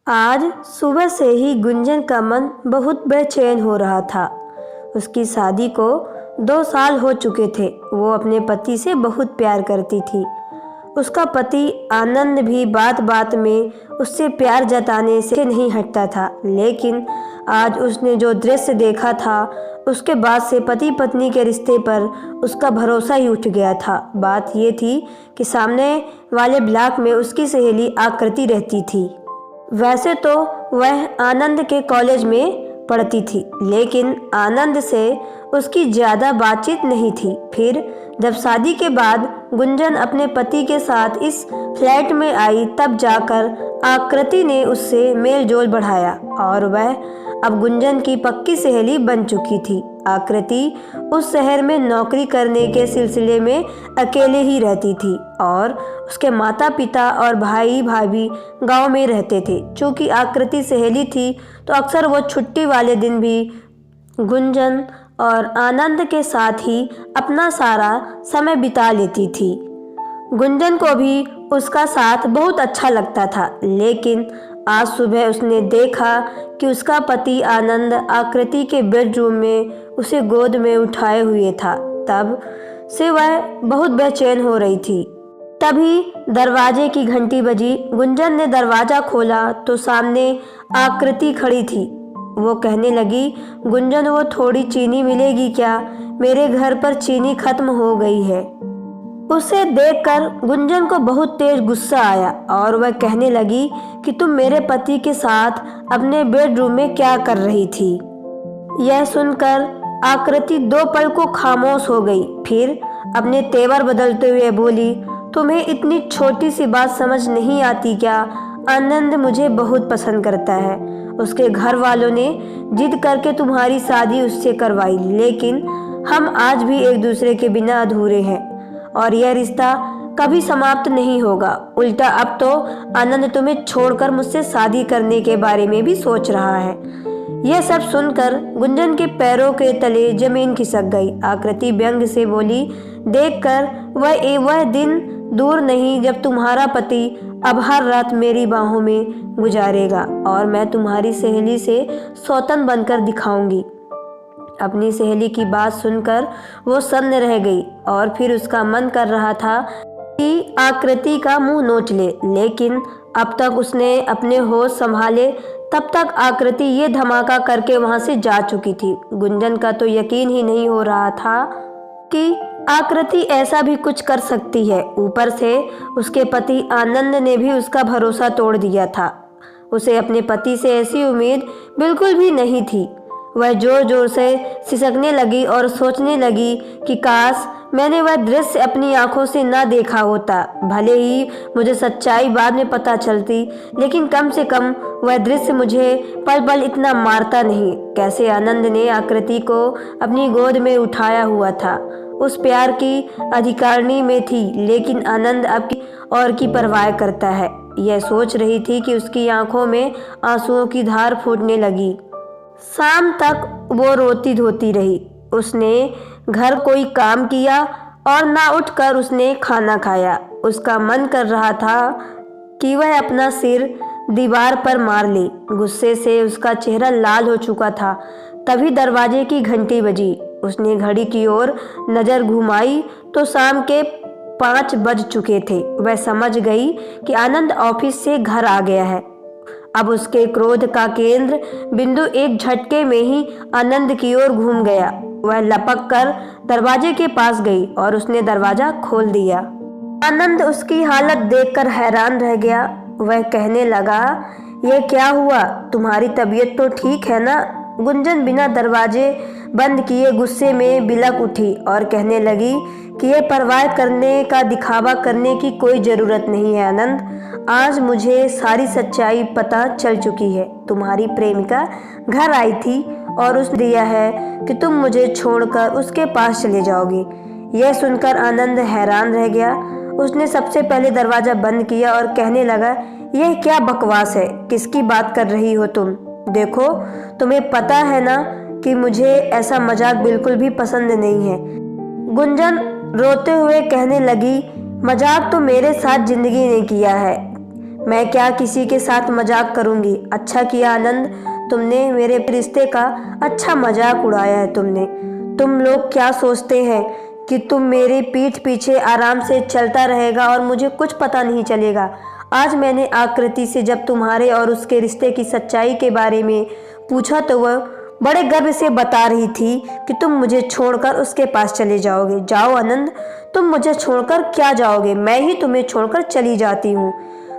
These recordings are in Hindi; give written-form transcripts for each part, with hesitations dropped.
आज सुबह से ही गुंजन का मन बहुत बेचैन हो रहा था। उसकी शादी को 2 साल हो चुके थे। वो अपने पति से बहुत प्यार करती थी। उसका पति आनंद भी बात बात में उससे प्यार जताने से नहीं हटता था, लेकिन आज उसने जो दृश्य देखा था उसके बाद से पति पत्नी के रिश्ते पर उसका भरोसा ही उठ गया था। बात ये थी कि सामने वाले ब्लॉक में उसकी सहेली आकृति रहती थी। वैसे तो वह आनंद के कॉलेज में पढ़ती थी, लेकिन आनंद से उसकी ज़्यादा बातचीत नहीं थी। फिर जब शादी के बाद गुंजन अपने पति के साथ इस फ्लैट में आई, तब जाकर आकृति ने उससे मेल जोल बढ़ाया और वह अब गुंजन की पक्की सहेली बन चुकी थी। आकृति उस शहर में नौकरी करने के सिलसिले में अकेले ही रहती थी और उसके माता पिता और भाई भाभी गांव में रहते थे। चूँकि आकृति सहेली थी तो अक्सर वो छुट्टी वाले दिन भी गुंजन और आनंद के साथ ही अपना सारा समय बिता लेती थी। गुंजन को भी उसका साथ बहुत अच्छा लगता था, लेकिन आज सुबह उसने देखा कि उसका पति आनंद आकृति के बेडरूम में उसे गोद में उठाए हुए था। तब से वह बहुत बेचैन हो रही थी। तभी दरवाजे की घंटी बजी। गुंजन ने दरवाज़ा खोला तो सामने आकृति खड़ी थी। वो कहने लगी, गुंजन वो थोड़ी चीनी मिलेगी क्या? मेरे घर पर चीनी खत्म हो गई है। उसे देखकर गुंजन को बहुत तेज गुस्सा आया और वह कहने लगी कि तुम मेरे पति के साथ अपने बेडरूम में क्या कर रही थी? यह सुनकर आकृति 2 पल को खामोश हो गई। फिर अपने तेवर बदलते हुए बोली, तुम्हें इतनी छोटी सी बात समझ नहीं आती क्या? आनंद मुझे बहुत पसंद करता है। उसके घर वालों ने जिद करके तुम्हारी शादी उससे करवाई, लेकिन हम आज भी एक दूसरे के बिना अधूरे हैं और यह रिश्ता कभी समाप्त नहीं होगा। उल्टा अब तो आनंद तुम्हें छोड़कर मुझसे शादी करने के बारे में भी सोच रहा है। यह सब सुनकर गुंजन के पैरों के तले जमीन खिसक गई। आकृति व्यंग से बोली, देखकर वह दिन दूर नहीं जब तुम्हारा पति अब हर रात मेरी बाहों में गुजारेगा और मैं तुम्हारी सहेली से सौतन बनकर दिखाऊंगी। अपनी सहेली की बात सुनकर वो सन्न रह गई और फिर उसका मन कर रहा था कि आकृति का मुंह नोच ले, लेकिन अब तक उसने अपने होश संभाले तब तक आकृति ये धमाका करके वहां से जा चुकी थी। गुंजन का तो यकीन ही नहीं हो रहा था कि आकृति ऐसा भी कुछ कर सकती है। ऊपर से उसके पति आनंद ने भी उसका भरोसा तोड़ दिया था। उसे अपने पति से ऐसी उम्मीद बिल्कुल भी नहीं थी। वह जोर जोर से सिसकने लगी और सोचने लगी कि काश मैंने वह दृश्य अपनी आंखों से ना देखा होता। भले ही मुझे सच्चाई बाद में पता चलती, लेकिन कम से कम वह दृश्य मुझे पल पल इतना मारता नहीं। कैसे आनंद ने आकृति को अपनी गोद में उठाया हुआ था, उस प्यार की अधिकारिणी में थी, लेकिन आनंद अब और की परवाह करता है। यह सोच रही थी कि उसकी आंखों में आंसुओं की धार फूटने लगी। शाम तक वो रोती धोती रही। उसने घर कोई काम किया और ना उठकर उसने खाना खाया। उसका मन कर रहा था कि वह अपना सिर दीवार पर मार ले। गुस्से से उसका चेहरा लाल हो चुका था। तभी दरवाजे की घंटी बजी। उसने घड़ी की ओर नज़र घुमाई तो शाम के 5 बज चुके थे। वह समझ गई कि आनंद ऑफिस से घर आ गया है। अब उसके क्रोध का केंद्र बिंदु एक झटके में ही आनंद की ओर घूम गया। वह लपक कर दरवाजे के पास गई और उसने दरवाजा खोल दिया। आनंद उसकी हालत देखकर हैरान रह गया। वह कहने लगा, यह क्या हुआ? तुम्हारी तबीयत तो ठीक है ना? गुंजन बिना दरवाजे बंद किए गुस्से में बिलक उठी और कहने लगी कि यह परवाह करने का दिखावा करने की कोई ज़रूरत नहीं है आनंद। आज मुझे सारी सच्चाई पता चल चुकी है। तुम्हारी प्रेमिका घर आई थी और उसने दिया है कि तुम मुझे छोड़कर उसके पास चले जाओगी। यह सुनकर आनंद हैरान रह गया। उसने सबसे पहले दरवाज़ा बंद किया और कहने लगा, यह क्या बकवास है? किसकी बात कर रही हो तुम? देखो, तुम्हें पता है ना कि मुझे ऐसा मजाक बिल्कुल भी पसंद नहीं है। गुंजन रोते हुए कहने लगी, मजाक तो मेरे साथ जिंदगी ने किया है। मैं क्या किसी के साथ मजाक करूंगी। अच्छा किया आनंद, तुमने मेरे रिश्ते का अच्छा मजाक उड़ाया है। तुम लोग क्या सोचते हैं कि तुम मेरी पीठ पीछे आराम से चलता रहेगा और मुझे कुछ पता नहीं चलेगा। आज मैंने आकृति से जब तुम्हारे और उसके रिश्ते की सच्चाई के बारे में पूछा तो वह बड़े गर्व से बता रही थी कि तुम मुझे छोड़कर उसके पास चले जाओगे। जाओ आनंद, तुम मुझे छोड़कर क्या जाओगे, मैं ही तुम्हें छोड़कर चली जाती हूँ।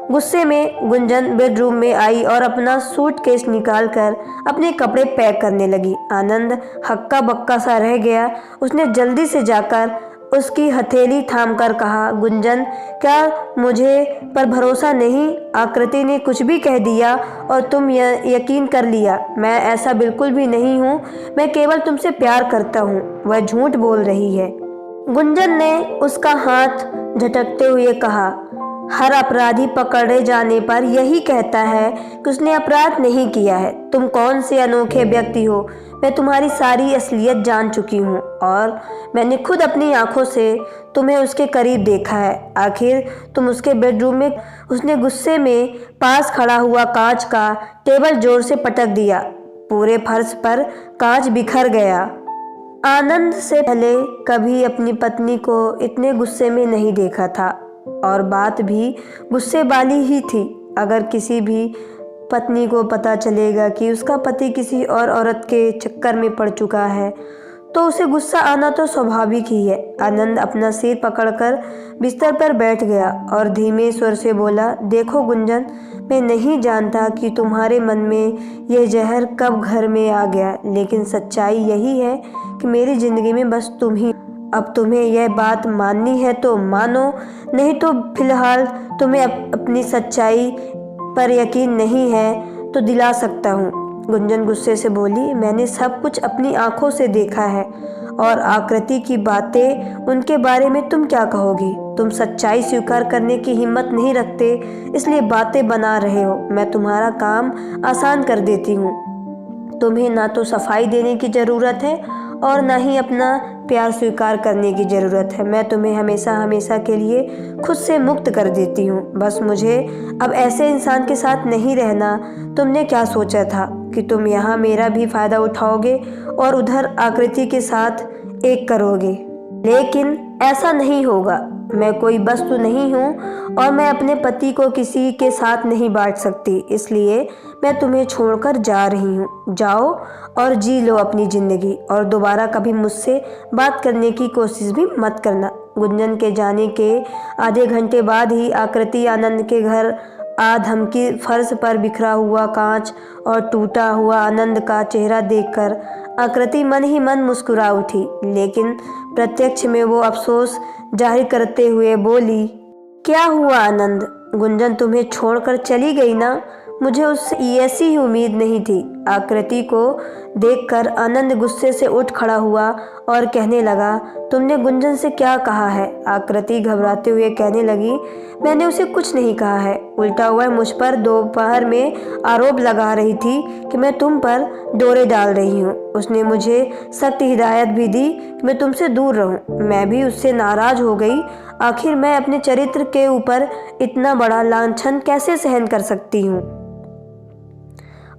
गुस्से में गुंजन बेडरूम में आई और अपना सूटकेस निकालकर अपने कपड़े पैक करने लगी। आनंद हक्का बक्का सा रह गया। उसने जल्दी से जाकर उसकी हथेली थामकर कहा, गुंजन, क्या मुझे पर भरोसा नहीं? आकृति ने कुछ भी कह दिया और तुम यकीन कर लिया। मैं ऐसा बिल्कुल भी नहीं हूँ, मैं केवल तुमसे प्यार करता हूँ। वह झूठ बोल रही है। गुंजन ने उसका हाथ झटकते हुए कहा, हर अपराधी पकड़े जाने पर यही कहता है कि उसने अपराध नहीं किया है। तुम कौन से अनोखे व्यक्ति हो, मैं तुम्हारी सारी असलियत जान चुकी हूँ और मैंने खुद अपनी आंखों से तुम्हें उसके करीब देखा है। आखिर तुम उसके बेडरूम में। उसने गुस्से में पास खड़ा हुआ कांच का टेबल जोर से पटक दिया। पूरे फर्श पर कांच बिखर गया। आनंद से पहले कभी अपनी पत्नी को इतने गुस्से में नहीं देखा था और बात भी गुस्से वाली ही थी। अगर किसी भी पत्नी को पता चलेगा कि उसका पति किसी और औरत के चक्कर में पड़ चुका है तो उसे गुस्सा आना तो स्वाभाविक ही है। आनंद अपना सिर पकड़कर बिस्तर पर बैठ गया और धीमे स्वर से बोला, देखो गुंजन, मैं नहीं जानता कि तुम्हारे मन में यह जहर कब घर में आ गया, लेकिन सच्चाई यही है कि मेरी ज़िंदगी में बस तुम ही। अब तुम्हें यह बात माननी है तो मानो, नहीं तो फिलहाल तुम्हें अपनी सच्चाई पर यकीन नहीं है तो दिला सकता हूँ। गुंजन गुस्से से बोली, मैंने सब कुछ अपनी आंखों से देखा है और आकृति की बातें, उनके बारे में तुम क्या कहोगी? तुम सच्चाई स्वीकार करने की हिम्मत नहीं रखते, इसलिए बातें बना रहे हो। मैं तुम्हारा काम आसान कर देती हूँ। तुम्हें ना तो सफाई देने की ज़रूरत है और ना ही अपना प्यार स्वीकार करने की ज़रूरत है। मैं तुम्हें हमेशा हमेशा के लिए खुद से मुक्त कर देती हूँ। बस मुझे अब ऐसे इंसान के साथ नहीं रहना। तुमने क्या सोचा था कि तुम यहाँ मेरा भी फ़ायदा उठाओगे और उधर आकृति के साथ एक करोगे? लेकिन ऐसा नहीं होगा। मैं कोई वस्तु नहीं हूँ और मैं अपने पति को किसी के साथ नहीं बांट सकती, इसलिए मैं तुम्हें छोड़कर जा रही हूँ। जाओ और जी लो अपनी ज़िंदगी और दोबारा कभी मुझसे बात करने की कोशिश भी मत करना। गुंजन के जाने के आधे घंटे बाद ही आकृति आनंद के घर आ धमकी। फर्श पर बिखरा हुआ कांच और टूटा हुआ आनंद का चेहरा देखकर आकृति मन ही मन मुस्कुरा उठी, लेकिन प्रत्यक्ष में वो अफसोस जाहिर करते हुए बोली, क्या हुआ आनंद? गुंजन तुम्हें छोड़कर चली गई ना? मुझे उससे ऐसी ही उम्मीद नहीं थी। आकृति को देखकर आनंद गुस्से से उठ खड़ा हुआ और कहने लगा, तुमने गुंजन से क्या कहा है? आकृति घबराते हुए कहने लगी, मैंने उसे कुछ नहीं कहा है। उल्टा वह मुझ पर दोपहर में आरोप लगा रही थी कि मैं तुम पर डोरे डाल रही हूँ। उसने मुझे सख्त हिदायत भी दी कि मैं तुमसे दूर रहूँ। मैं भी उससे नाराज हो गई। आखिर मैं अपने चरित्र के ऊपर इतना बड़ा लांछन कैसे सहन कर सकती हूँ?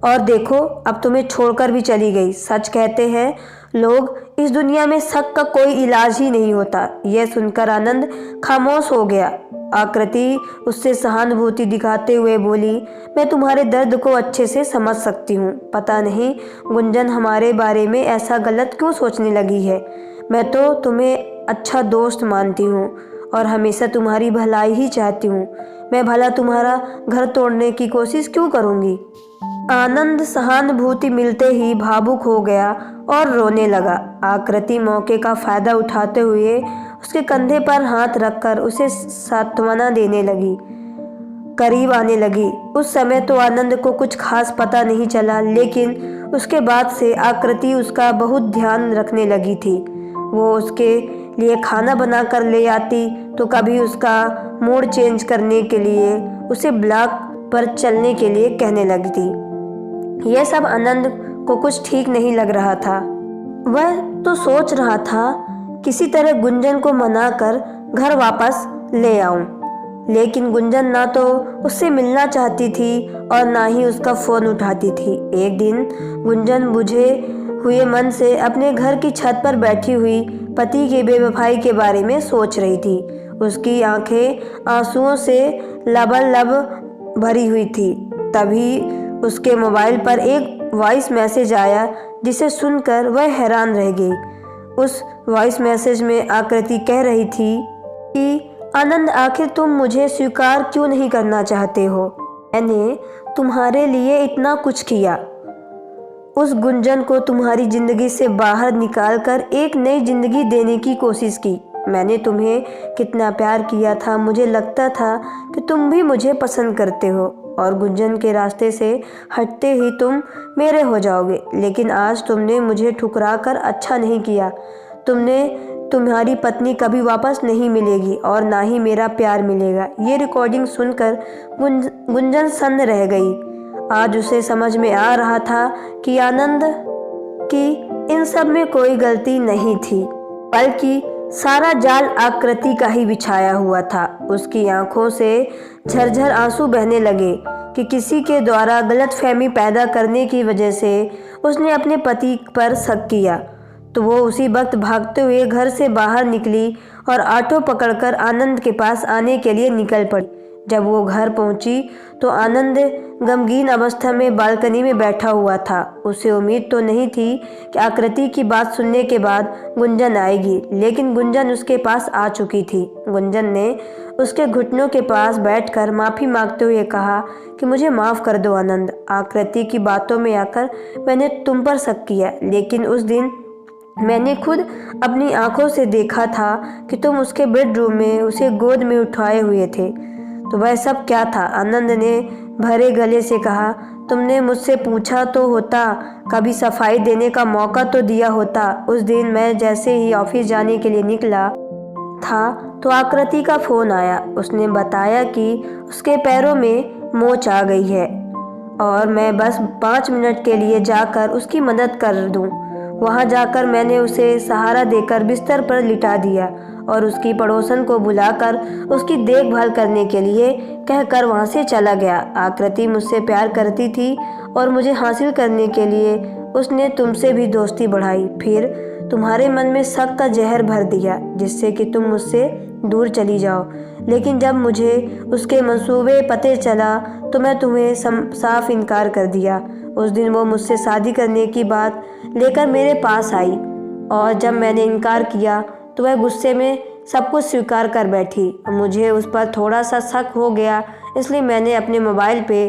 और देखो, अब तुम्हें छोड़कर भी चली गई। सच कहते हैं लोग, इस दुनिया में शक का कोई इलाज ही नहीं होता। यह सुनकर आनंद खामोश हो गया। आकृति उससे सहानुभूति दिखाते हुए बोली, मैं तुम्हारे दर्द को अच्छे से समझ सकती हूँ। पता नहीं गुंजन हमारे बारे में ऐसा गलत क्यों सोचने लगी है। मैं तो तुम्हें अच्छा दोस्त मानती हूँ और हमेशा तुम्हारी भलाई ही चाहती हूँ। मैं भला तुम्हारा घर तोड़ने की कोशिश क्यों करूँगी? आनंद सहानुभूति मिलते ही भावुक हो गया और रोने लगा। आकृति मौके का फायदा उठाते हुए उसके कंधे पर हाथ रखकर उसे सांत्वना देने लगी, करीब आने लगी। उस समय तो आनंद को कुछ खास पता नहीं चला, लेकिन उसके बाद से आकृति उसका बहुत ध्यान रखने लगी थी। वो उसके लिए खाना बनाकर ले आती तो कभी उसका मूड चेंज करने के लिए उसे ब्लॉक पर चलने के लिए कहने लगती। यह सब आनंद को कुछ ठीक नहीं लग रहा था। वह तो सोच रहा था किसी तरह गुंजन को मनाकर घर वापस ले आऊं, लेकिन गुंजन ना तो उससे मिलना चाहती थी और ना ही उसका फ़ोन उठाती थी। एक दिन गुंजन बुझे हुए मन से अपने घर की छत पर बैठी हुई पति की बेवफाई के बारे में सोच रही थी। उसकी आंखें आंसुओं से लबालब भरी हुई थी। तभी उसके मोबाइल पर एक वॉइस मैसेज आया जिसे सुनकर वह हैरान रह गई। उस वॉइस मैसेज में आकृति कह रही थी कि आनंद, आखिर तुम मुझे स्वीकार क्यों नहीं करना चाहते हो? मैंने तुम्हारे लिए इतना कुछ किया। उस गुंजन को तुम्हारी जिंदगी से बाहर निकालकर एक नई जिंदगी देने की कोशिश की। मैंने तुम्हें कितना प्यार किया था। मुझे लगता था कि तुम भी मुझे पसंद करते हो और गुंजन के रास्ते से हटते ही तुम मेरे हो जाओगे। लेकिन आज तुमने मुझे ठुकरा कर अच्छा नहीं किया। तुम्हारी पत्नी कभी वापस नहीं मिलेगी और ना ही मेरा प्यार मिलेगा। ये रिकॉर्डिंग सुनकर गुंजन सन्न रह गई। आज उसे समझ में आ रहा था कि आनंद की इन सब में कोई गलती नहीं थी, बल्कि सारा जाल आकृति का ही बिछाया हुआ था। उसकी आंखों से झरझर आंसू बहने लगे कि किसी के द्वारा गलतफहमी पैदा करने की वजह से उसने अपने पति पर शक किया। तो वो उसी वक्त भागते हुए घर से बाहर निकली और ऑटो पकड़कर आनंद के पास आने के लिए निकल पड़ी। जब वो घर पहुंची तो आनंद गमगीन अवस्था में बालकनी में बैठा हुआ था। उसे उम्मीद तो नहीं थी कि आकृति की बात सुनने के बाद गुंजन आएगी, लेकिन गुंजन उसके पास आ चुकी थी। गुंजन ने उसके घुटनों के पास बैठकर माफ़ी मांगते हुए कहा कि मुझे माफ़ कर दो आनंद। आकृति की बातों में आकर मैंने तुम पर शक किया, लेकिन उस दिन मैंने खुद अपनी आंखों से देखा था कि तुम उसके बेडरूम में उसे गोद में उठाए हुए थे। तो वह सब क्या था? आनंद ने भरे गले से कहा, तुमने मुझसे पूछा तो होता, कभी सफाई देने का मौका तो दिया होता। उस दिन मैं जैसे ही ऑफिस जाने के लिए निकला था तो आकृति का फ़ोन आया। उसने बताया कि उसके पैरों में मोच आ गई है और मैं बस 5 मिनट के लिए जाकर उसकी मदद कर दूं। वहां जाकर मैंने उसे सहारा देकर बिस्तर पर लिटा दिया और उसकी पड़ोसन को बुलाकर उसकी देखभाल करने के लिए कहकर वहां से चला गया। आकृति मुझसे प्यार करती थी और मुझे हासिल करने के लिए उसने तुमसे भी दोस्ती बढ़ाई, फिर तुम्हारे मन में शक का जहर भर दिया जिससे कि तुम मुझसे दूर चली जाओ। लेकिन जब मुझे उसके मंसूबे पते चला तो मैं तुम्हें साफ इनकार कर दिया। उस दिन वो मुझसे शादी करने की बात लेकर मेरे पास आई और जब मैंने इनकार किया तो वह गुस्से में सब कुछ स्वीकार कर बैठी। मुझे उस पर थोड़ा सा शक हो गया, इसलिए मैंने अपने मोबाइल पे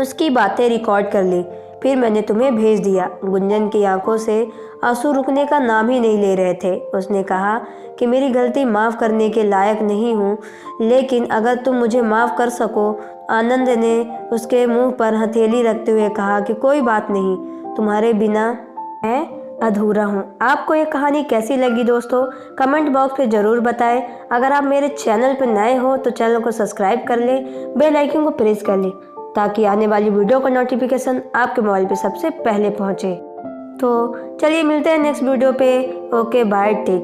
उसकी बातें रिकॉर्ड कर ली, फिर मैंने तुम्हें भेज दिया। गुंजन की आंखों से आंसू रुकने का नाम ही नहीं ले रहे थे। उसने कहा कि मेरी गलती माफ़ करने के लायक नहीं हूँ, लेकिन अगर तुम मुझे माफ़ कर सको। आनंद ने उसके मुंह पर हथेली रखते हुए कहा कि कोई बात नहीं, तुम्हारे बिना मैं अधूरा हूँ। आपको ये कहानी कैसी लगी दोस्तों? कमेंट बॉक्स में ज़रूर बताएं। अगर आप मेरे चैनल पर नए हो तो चैनल को सब्सक्राइब कर लें, बेल आइकन को प्रेस कर लें ताकि आने वाली वीडियो का नोटिफिकेशन आपके मोबाइल पे सबसे पहले पहुँचे। तो चलिए मिलते हैं नेक्स्ट वीडियो पे। Okay bye, take.